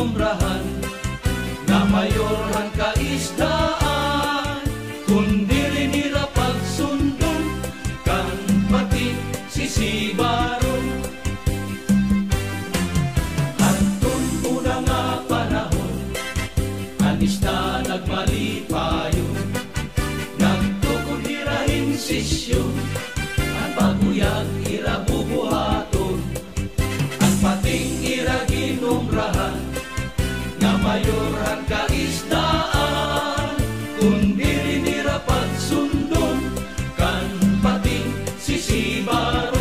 ginomrahan na mayorhan kaisdaan, kundi rin pagsundan kan pati sisibaron. Hantun una nga panahon, anis na nagmalipayon, nagtukod irahin sisyon, ang paguyag ira bubuhaton, ang pating ira ginomrahan nga mayorhan kaisdaan, kundi rin pagsundon kan pating sisibaron.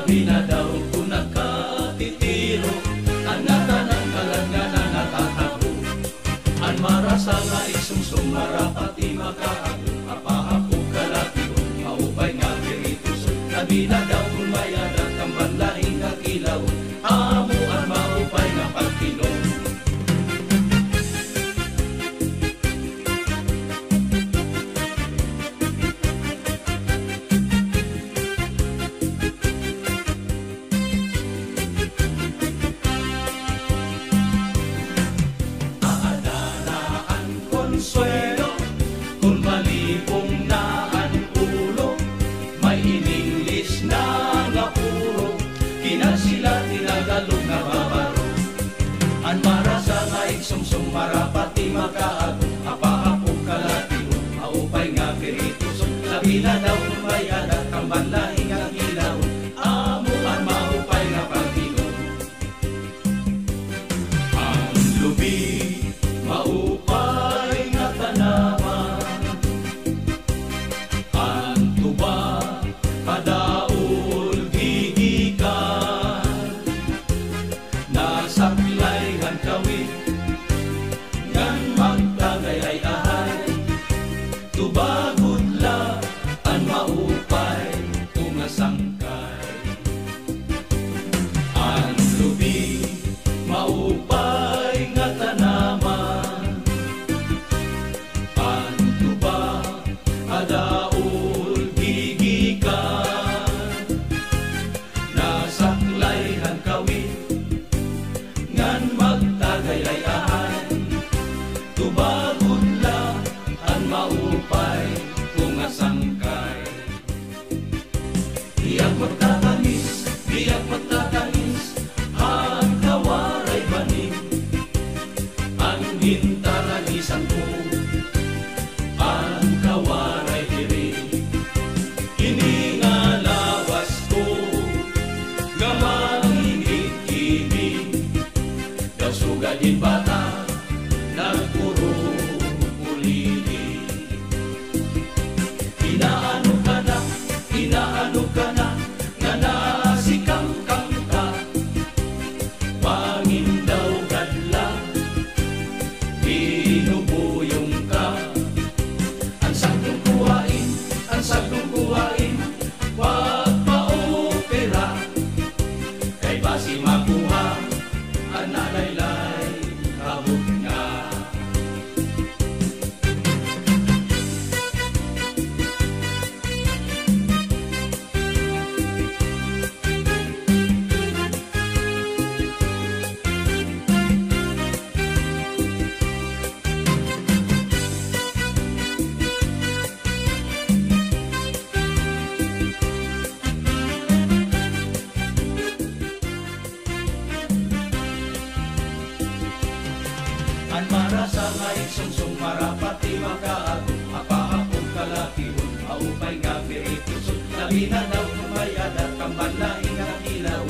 Binadaw ko nakatitiro, ang natanang kalanga na natatago, ang marasa nga isungsong marapati makaago, apahapo kalatigo, maupay nga kiritos, na binadaw ko mayadat ang banlaing kakilaw, amo ang maupay nga pagkinom. Konsuelo, kung malipong na ang ulo, may ininglis na nga puro, kinasila tinagalog na babaro. Ang marasa nga iksumsum marapati makaago, apahapong kalatigo, maupay nga kiritos, labi na daw mayadat ang banlaing ang ilaw, amo ang maupay nga pagkinom. Ang lubi, maupay saklay kan kawit ngan magtagay ay ahay, tubagod la ang maupay tumasangkay. Ang lubi maupay nga tanaman, ang tuba adaol gigikan, nasaklay kan kawit ngan magtagayayan, tubagod la ang maupay tumasangkay. Diyak magtatanis, ang kawaray banig, ang gintaranisan ko, ang kawaray diri, iningalawas ko, gamang ingit-ibig, sugadin bata, nagpuro ulili. Inaano ka na, nga nasikangkang ka, pangindaw gadla, binubuyong ka. Ang saktong kuhain, wag pa-opera, kay basi makuha, ang nalaylay, rabot nga. Ang marasa nga iksungsung marapati makaago, apahapong kalatiyon, maupay nga piritusod, labi na daw kumayadat, ang banlaing ang ilaw,